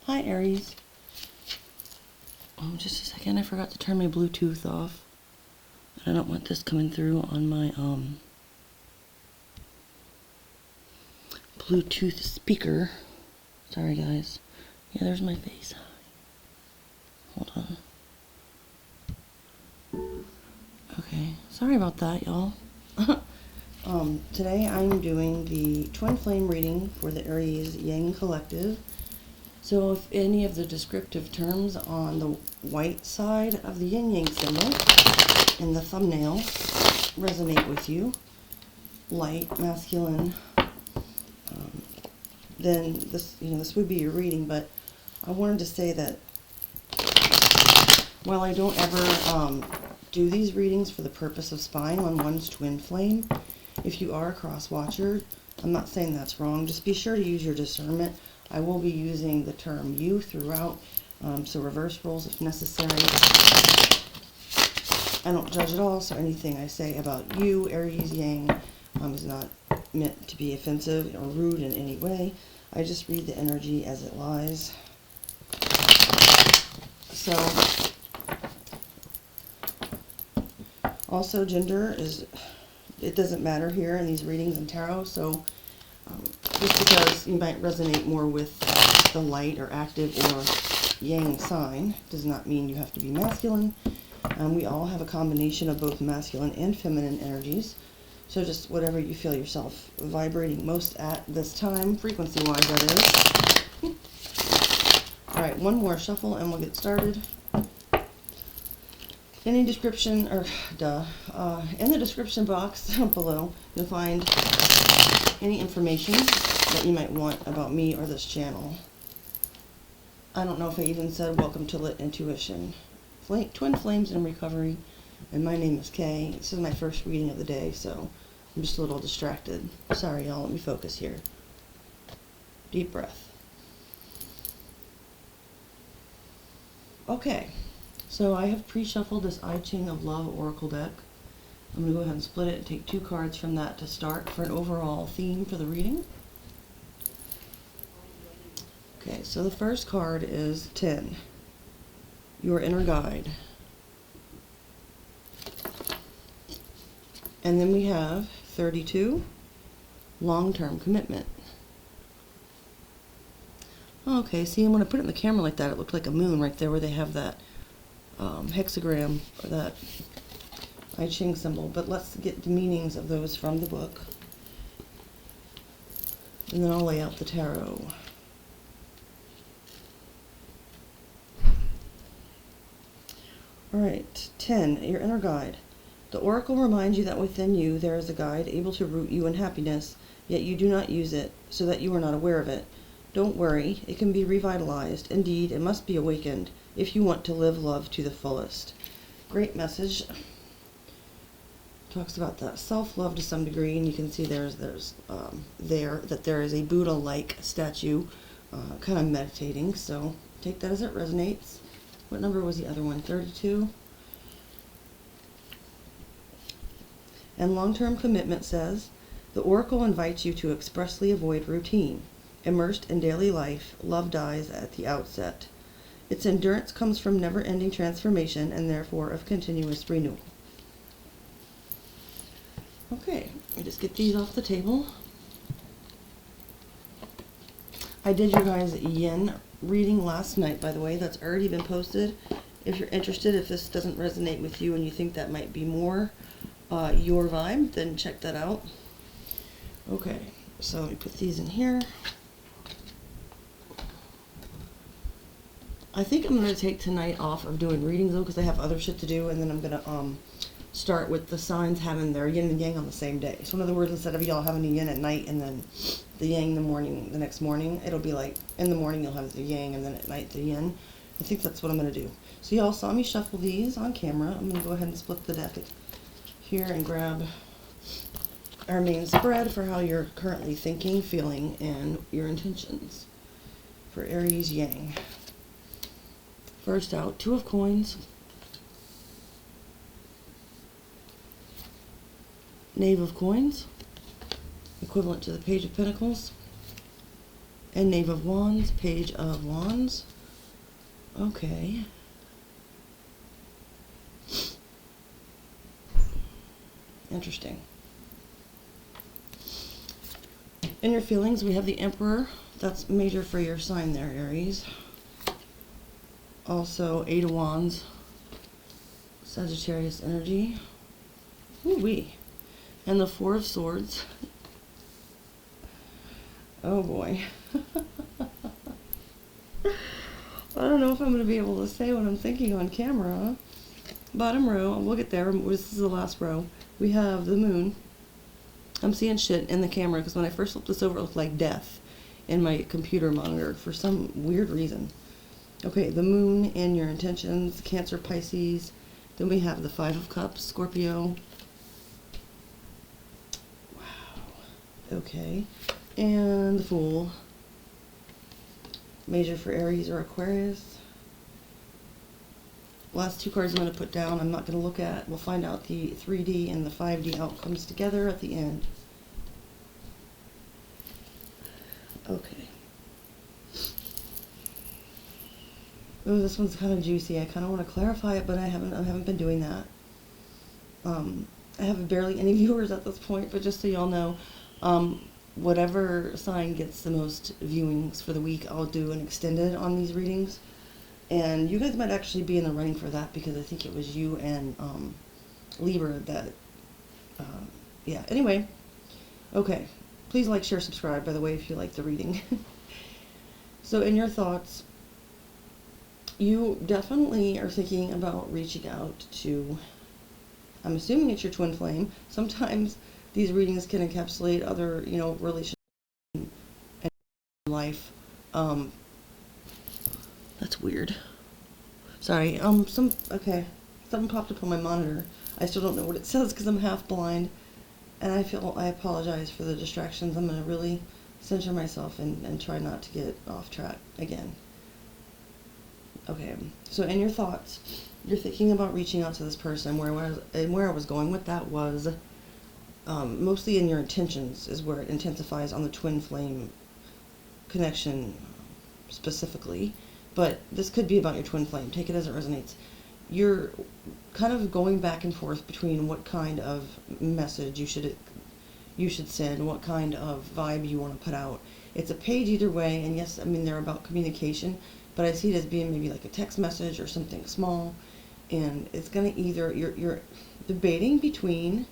Hi Aries. Just a second, I forgot to turn my Bluetooth off. I don't want this coming through on my Bluetooth speaker. Sorry guys. Yeah, there's my face. Hold on. Okay, sorry about that, y'all. Today I'm doing the Twin Flame reading for the Aries Yang Collective. So if any of the descriptive terms on the white side of the yin yang symbol in the thumbnail resonate with you, light, masculine, then this would be your reading. But I wanted to say that while I don't ever do these readings for the purpose of spying on one's twin flame, if you are a cross watcher, I'm not saying that's wrong. Just be sure to use your discernment. I will be using the term you throughout, so reverse roles if necessary. I don't judge at all, so anything I say about you, Aries, Yang, is not meant to be offensive or rude in any way. I just read the energy as it lies. So, also gender it doesn't matter here in these readings in tarot, so just because you might resonate more with the light or active or yang sign does not mean you have to be masculine. We all have a combination of both masculine and feminine energies, so just whatever you feel yourself vibrating most at this time, frequency-wise that is. Alright, one more shuffle and we'll get started. Any description, in the description box below, you'll find any information that you might want about me or this channel. I don't know if I even said welcome to Lit Intuition. Twin Flames in Recovery, and my name is Kay. This is my first reading of the day, so I'm just a little distracted. Sorry y'all, let me focus here. Deep breath. Okay, so I have pre-shuffled this I Ching of Love Oracle deck. I'm going to go ahead and split it and take 2 cards from that to start for an overall theme for the reading. Okay, so the first card is 10, your inner guide. And then we have 32, long-term commitment. Okay, see, when I put it in the camera like that, it looked like a moon right there where they have that hexagram, or that I Ching symbol. But let's get the meanings of those from the book. And then I'll lay out the tarot. Alright, 10, your inner guide. The oracle reminds you that within you there is a guide able to root you in happiness, yet you do not use it, so that you are not aware of it. Don't worry, it can be revitalized. Indeed, it must be awakened if you want to live love to the fullest. Great message. Talks about that self-love to some degree, and you can see there is a Buddha-like statue kind of meditating, so take that as it resonates. What number was the other one? 32? And long-term commitment says, the oracle invites you to expressly avoid routine. Immersed in daily life, love dies at the outset. Its endurance comes from never-ending transformation and therefore of continuous renewal. Okay, I just get these off the table. I did you guys yin reading last night, by the way. That's already been posted. If you're interested, if this doesn't resonate with you and you think that might be more your vibe, then check that out. Okay, so let me put these in here. I think I'm going to take tonight off of doing readings though, because I have other shit to do, and then I'm going to start with the signs having their yin and yang on the same day. So in other words, instead of y'all having the yin at night and then the yang the next morning, it'll be like in the morning you'll have the yang and then at night the yin. I think that's what I'm going to do. So y'all saw me shuffle these on camera. I'm going to go ahead and split the deck here and grab our main spread for how you're currently thinking, feeling, and your intentions for Aries Yang. First out, 2 of coins, Knave of coins, equivalent to the Page of Pentacles, And Knave of Wands, Page of Wands. Okay. Interesting. In your feelings, we have the Emperor. That's major for your sign there, Aries. Also, Eight of Wands. Sagittarius energy. Ooh-wee. And the Four of Swords. Oh boy. I don't know if I'm going to be able to say what I'm thinking on camera. Bottom row, we'll get there. This is the last row. We have the Moon. I'm seeing shit in the camera because when I first flipped this over, it looked like death in my computer monitor for some weird reason. Okay, the Moon and your intentions, Cancer, Pisces. Then we have the Five of Cups, Scorpio. Wow. Okay. And the Fool. Major for Aries or Aquarius. Last two cards I'm going to put down, I'm not going to look at. We'll find out the 3D and the 5D outcomes together at the end. Okay. Oh, this one's kind of juicy. I kind of want to clarify it, but I haven't been doing that. I have barely any viewers at this point, but just so y'all know, whatever sign gets the most viewings for the week, I'll do an extended on these readings. And you guys might actually be in the running for that because I think it was you and Libra that, yeah. Anyway, okay. Please like, share, subscribe, by the way, if you like the reading. So in your thoughts, you definitely are thinking about reaching out to, I'm assuming it's your twin flame. Sometimes these readings can encapsulate other, you know, relationships and life. That's weird. Sorry. Okay. Something popped up on my monitor. I still don't know what it says because I'm half blind. And I apologize for the distractions. I'm going to really center myself and try not to get off track again. Okay. So in your thoughts, you're thinking about reaching out to this person. Where I was going with that was mostly in your intentions is where it intensifies on the twin flame connection specifically. But this could be about your twin flame. Take it as it resonates. You're kind of going back and forth between what kind of message you should send, what kind of vibe you want to put out. It's a page either way, and yes, I mean, they're about communication, but I see it as being maybe like a text message or something small, and it's going to either, you're debating between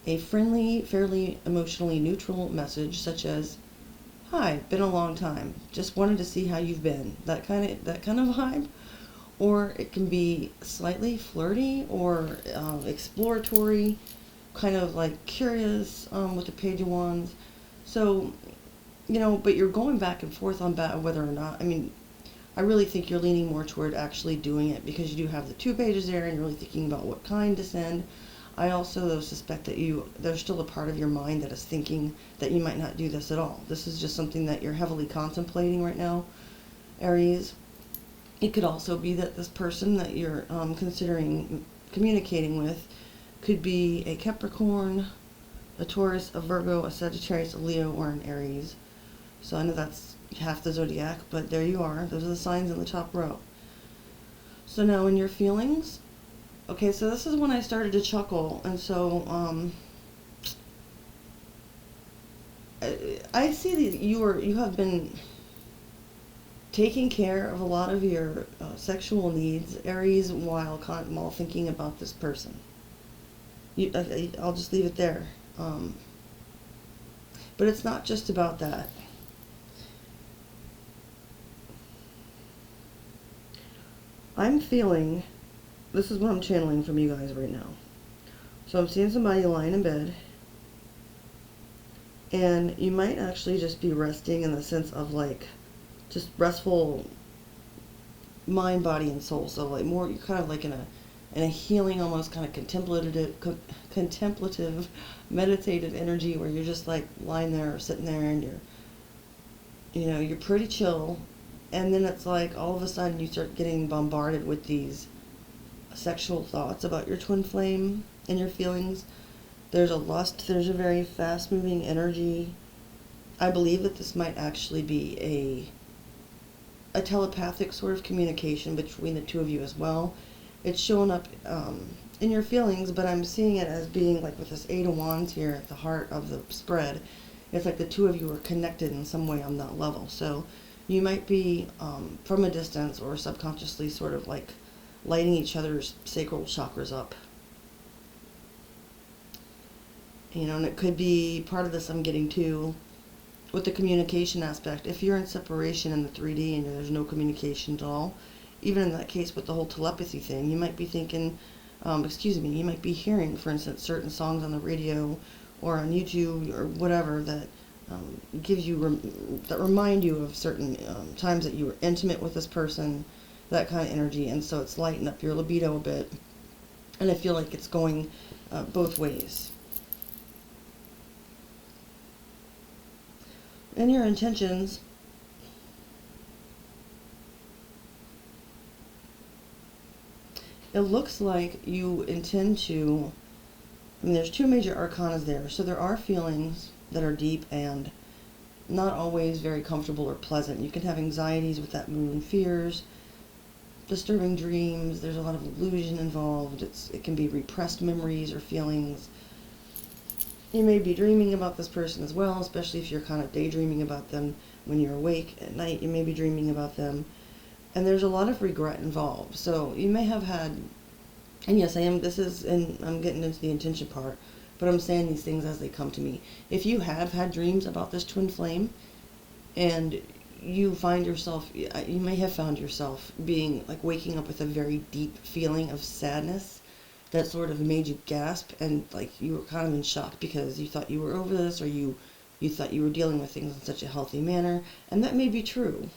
a friendly, fairly emotionally neutral message, such as, "Hi, been a long time. Just wanted to see how you've been." That kind of vibe. Or it can be slightly flirty or exploratory, kind of like curious with the Page of Wands. So, you know, but you're going back and forth on whether or not, I mean, I really think you're leaning more toward actually doing it because you do have the two pages there and you're really thinking about what kind to send. I also, though, suspect that there's still a part of your mind that is thinking that you might not do this at all. This is just something that you're heavily contemplating right now, Aries. It could also be that this person that you're considering communicating with could be a Capricorn, a Taurus, a Virgo, a Sagittarius, a Leo, or an Aries. So I know that's half the zodiac, but there you are. Those are the signs in the top row. So now in your feelings, okay, so this is when I started to chuckle, and so I see that you have been taking care of a lot of your sexual needs, Aries, while thinking about this person. I'll just leave it there. But it's not just about that. I'm feeling, this is what I'm channeling from you guys right now. So I'm seeing somebody lying in bed, and you might actually just be resting in the sense of like, just restful mind, body, and soul. So like more, you're kind of like in a healing, almost kind of contemplative, meditative energy where you're just like lying there or sitting there and you're pretty chill. And then it's like all of a sudden you start getting bombarded with these sexual thoughts about your twin flame and your feelings. There's a lust, there's a very fast moving energy. I believe that this might actually be a telepathic sort of communication between the two of you as well. It's showing up in your feelings, but I'm seeing it as being like with this Eight of Wands here at the heart of the spread. It's like the two of you are connected in some way on that level. So you might be from a distance or subconsciously sort of like lighting each other's sacral chakras up. You know, and it could be part of this I'm getting to with the communication aspect. If you're in separation in the 3D and there's no communication at all, even in that case with the whole telepathy thing, you might be thinking, you might be hearing, for instance, certain songs on the radio or on YouTube or whatever that gives you, that remind you of certain times that you were intimate with this person, that kind of energy, and so it's lighting up your libido a bit. And I feel like it's going both ways. And your intentions, it looks like you intend to, there's two major arcanas there, so there are feelings that are deep and not always very comfortable or pleasant. You can have anxieties with that moon, fears, disturbing dreams, there's a lot of illusion involved, it can be repressed memories or feelings. You may be dreaming about this person as well, especially if you're kind of daydreaming about them when you're awake at night. You may be dreaming about them. And there's a lot of regret involved. So you may have had, and yes, I'm getting into the intention part, but I'm saying these things as they come to me. If you have had dreams about this twin flame, and you may have found yourself being like waking up with a very deep feeling of sadness that sort of made you gasp, and like you were kind of in shock because you thought you were over this, or you thought you were dealing with things in such a healthy manner, and that may be true,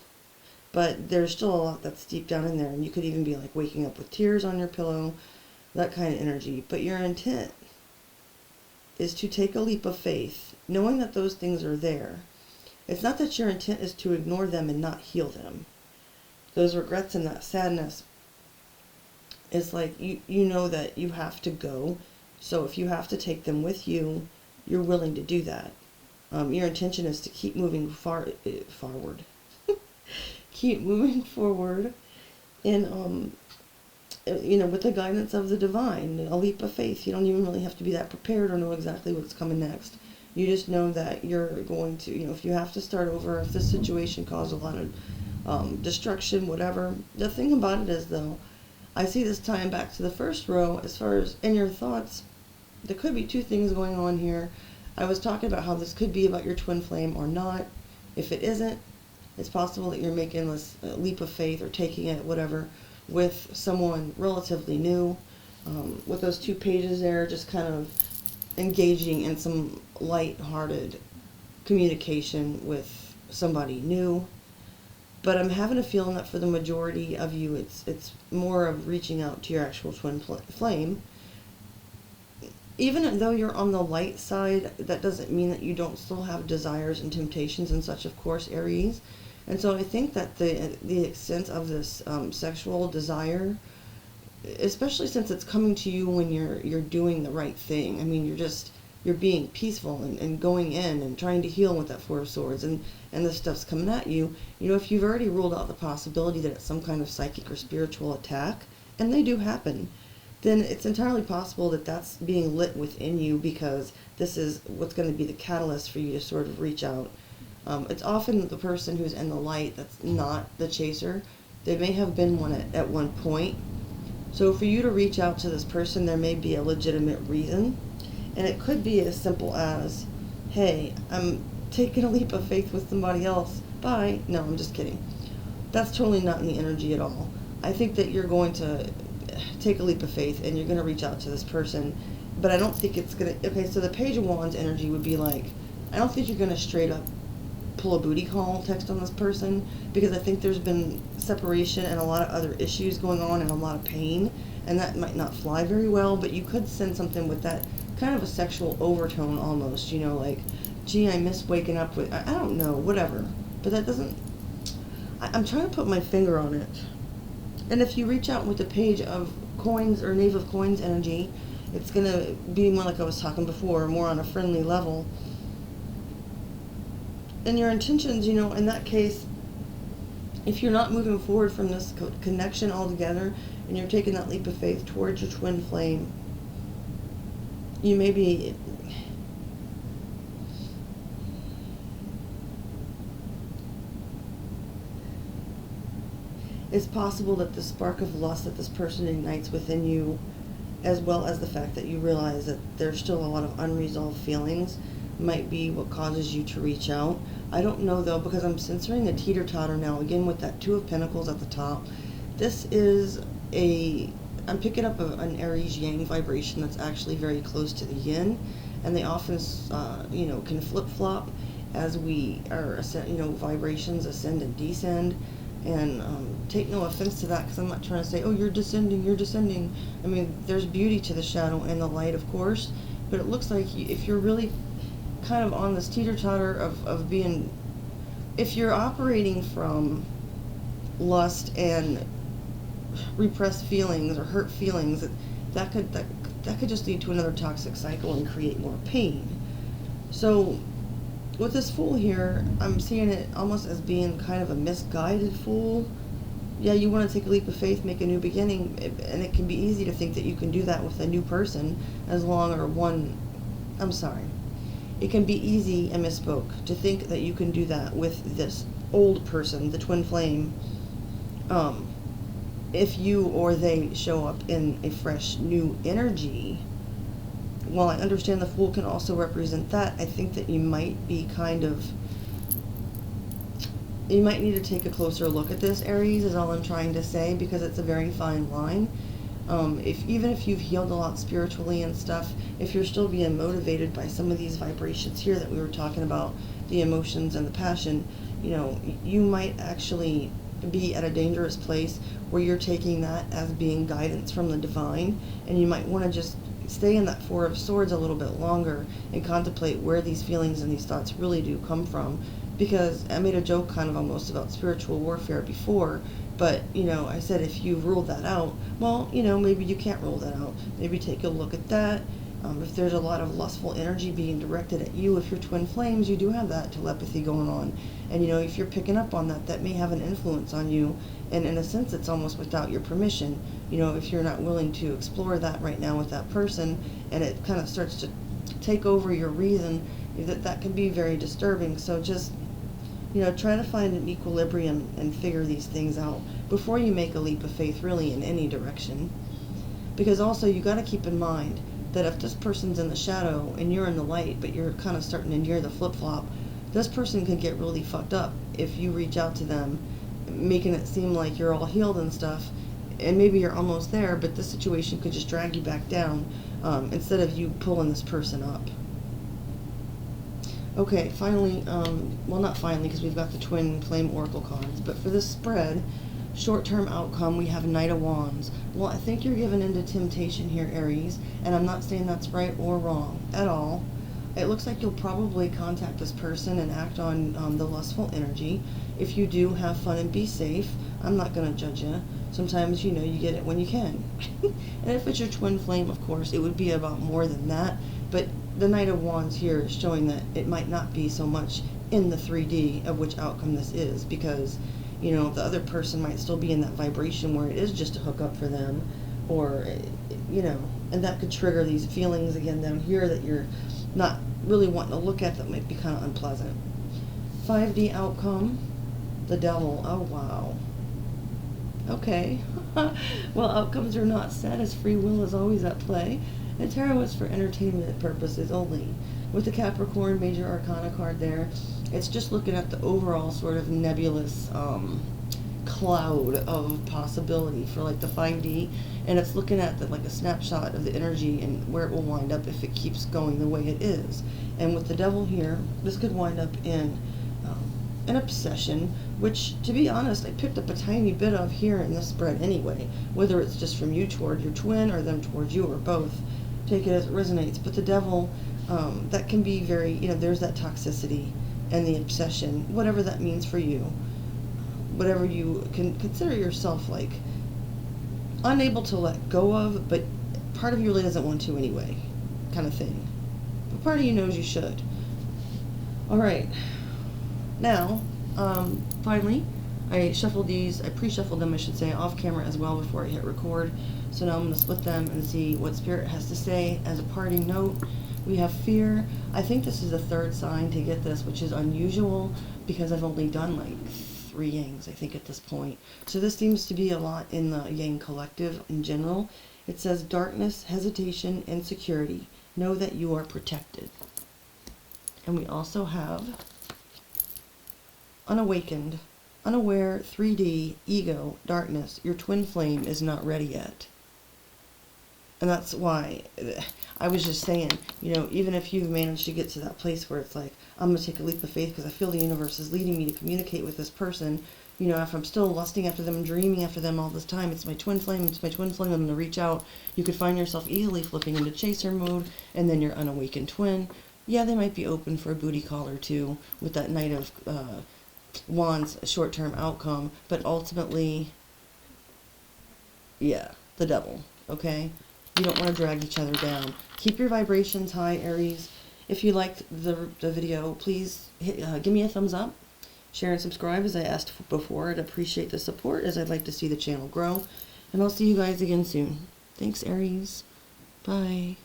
but there's still a lot that's deep down in there, and you could even be like waking up with tears on your pillow, that kind of energy. But your intent is to take a leap of faith, knowing that those things are there. It's not that your intent is to ignore them and not heal them. Those regrets and that sadness, it's like you know that you have to go, so if you have to take them with you, you're willing to do that. Your intention is to keep moving forward. Keep moving forward in, with the guidance of the divine, a leap of faith. You don't even really have to be that prepared or know exactly what's coming next. You just know that you're going to, if you have to start over, if this situation caused a lot of destruction, whatever. The thing about it is, though, I see this tying back to the first row as far as in your thoughts. There could be two things going on here. I was talking about how this could be about your twin flame or not. If it isn't, it's possible that you're making this leap of faith or taking it, whatever, with someone relatively new. With those two pages there, just kind of engaging in some light-hearted communication with somebody new. But I'm having a feeling that for the majority of you, it's more of reaching out to your actual twin flame. Even though you're on the light side, that doesn't mean that you don't still have desires and temptations and such, of course, Aries. And so I think that the extent of this sexual desire, especially since it's coming to you when you're doing the right thing. I mean, you're being peaceful and going in and trying to heal with that Four of Swords, and this stuff's coming at you. If you've already ruled out the possibility that it's some kind of psychic or spiritual attack, and they do happen, then it's entirely possible that that's being lit within you, because this is what's going to be the catalyst for you to sort of reach out. It's often the person who's in the light that's not the chaser. They may have been one at one point. So for you to reach out to this person, there may be a legitimate reason. And it could be as simple as, hey, I'm taking a leap of faith with somebody else. Bye. No, I'm just kidding. That's totally not in the energy at all. I think that you're going to take a leap of faith and you're going to reach out to this person. But I don't think it's going to... Okay, so the Page of Wands energy would be like, I don't think you're going to straight up pull a booty call text on this person, because I think there's been separation and a lot of other issues going on and a lot of pain, and that might not fly very well. But you could send something with that kind of a sexual overtone almost, like, gee, I miss waking up with, I don't know, whatever. But that doesn't, I'm trying to put my finger on it. And if you reach out with the Page of Coins or Knave of Coins energy, it's going to be more like I was talking before, more on a friendly level. And your intentions, you know, in that case, if you're not moving forward from this connection altogether, and you're taking that leap of faith towards your twin flame, you may be, it's possible that the spark of lust that this person ignites within you, as well as the fact that you realize that there's still a lot of unresolved feelings, might be what causes you to reach out. I don't know though, because I'm censoring the teeter-totter now, again with that Two of Pentacles at the top. This is I'm picking up an Aries yang vibration that's actually very close to the yin, and they often, you know, can flip-flop as we are, you know, vibrations ascend and descend. And take no offense to that, because I'm not trying to say, oh, you're descending, you're descending. I mean, there's beauty to the shadow and the light, of course, but it looks like if you're really kind of on this teeter-totter of being, if you're operating from lust and repressed feelings or hurt feelings, that could just lead to another toxic cycle and create more pain. So with this Fool here, I'm seeing it almost as being kind of a misguided Fool. Yeah, you want to take a leap of faith, make a new beginning, and it can be easy to think that you can do that with a new person it can be easy, I misspoke, to think that you can do that with this old person, the twin flame, if you or they show up in a fresh new energy. While I understand the Fool can also represent that, I think that you might be you might need to take a closer look at this, Aries, is all I'm trying to say, because it's a very fine line. Even if you've healed a lot spiritually and stuff, if you're still being motivated by some of these vibrations here that we were talking about, the emotions and the passion, you know, you might actually be at a dangerous place where you're taking that as being guidance from the divine, and you might want to just stay in that Four of Swords a little bit longer and contemplate where these feelings and these thoughts really do come from. Because I made a joke kind of almost about spiritual warfare before, but, you know, I said if you ruled that out, well, you know, maybe you can't rule that out. Maybe take a look at that. If there's a lot of lustful energy being directed at you, if you're twin flames, you do have that telepathy going on. And, you know, if you're picking up on that, that may have an influence on you. And in a sense, it's almost without your permission. You know, if you're not willing to explore that right now with that person, and it kind of starts to take over your reason, that can be very disturbing. So just, you know, try to find an equilibrium and figure these things out before you make a leap of faith, really, in any direction. Because also, you got to keep in mind that if this person's in the shadow and you're in the light, but you're kind of starting to near the flip-flop, this person can get really fucked up if you reach out to them, making it seem like you're all healed and stuff, and maybe you're almost there, but this situation could just drag you back down, instead of you pulling this person up. Okay, finally, well, not finally, because we've got the Twin Flame Oracle cards, but for this spread, short-term outcome, we have Knight of Wands. Well, I think you're given into temptation here, Aries, and I'm not saying that's right or wrong at all. It looks like you'll probably contact this person and act on the lustful energy. If you do, have fun and be safe. I'm not going to judge you. Sometimes, you know, you get it when you can. And if it's your twin flame, of course, it would be about more than that. But the Knight of Wands here is showing that it might not be so much in the 3D of which outcome this is, because, you know, the other person might still be in that vibration where it is just a hookup for them, or, you know, and that could trigger these feelings again down here that you're not really wanting to look at, that might be kind of unpleasant. 5D outcome, the Devil. Oh, wow. Okay. Well, outcomes are not set, as free will is always at play. And tarot is for entertainment purposes only. With the Capricorn Major Arcana card there, it's just looking at the overall sort of nebulous cloud of possibility for like the 5D, and it's looking at like a snapshot of the energy and where it will wind up if it keeps going the way it is. And with the Devil here, this could wind up in an obsession, which, to be honest, I picked up a tiny bit of here in this spread anyway, whether it's just from you toward your twin or them towards you or both. Take it as it resonates. But the Devil, that can be very, you know, there's that toxicity and the obsession, whatever that means for you, whatever you can consider yourself like unable to let go of, but part of you really doesn't want to anyway, kind of thing. But part of you knows you should. All right. Now, finally, I shuffled these, I pre-shuffled them, I should say, off camera as well before I hit record. So now I'm going to split them and see what Spirit has to say. As a parting note, we have Fear. I think this is the third sign to get this, which is unusual because I've only done like 3 Yangs, I think, at this point. So this seems to be a lot in the Yang collective in general. It says darkness, hesitation, insecurity. Know that you are protected. And we also have unawakened, unaware, 3D, ego, darkness. Your twin flame is not ready yet. And that's why I was just saying, you know, even if you've managed to get to that place where it's like, I'm going to take a leap of faith because I feel the universe is leading me to communicate with this person, you know, if I'm still lusting after them, dreaming after them all this time, it's my twin flame, it's my twin flame, I'm going to reach out. You could find yourself easily flipping into chaser mode, and then your unawakened twin. Yeah, they might be open for a booty call or two with that Knight of Wands short-term outcome, but ultimately, yeah, the devil, okay? You don't want to drag each other down. Keep your vibrations high, Aries. If you liked the video, please give me a thumbs up. Share and subscribe, as I asked before. I'd appreciate the support, as I'd like to see the channel grow. And I'll see you guys again soon. Thanks, Aries. Bye.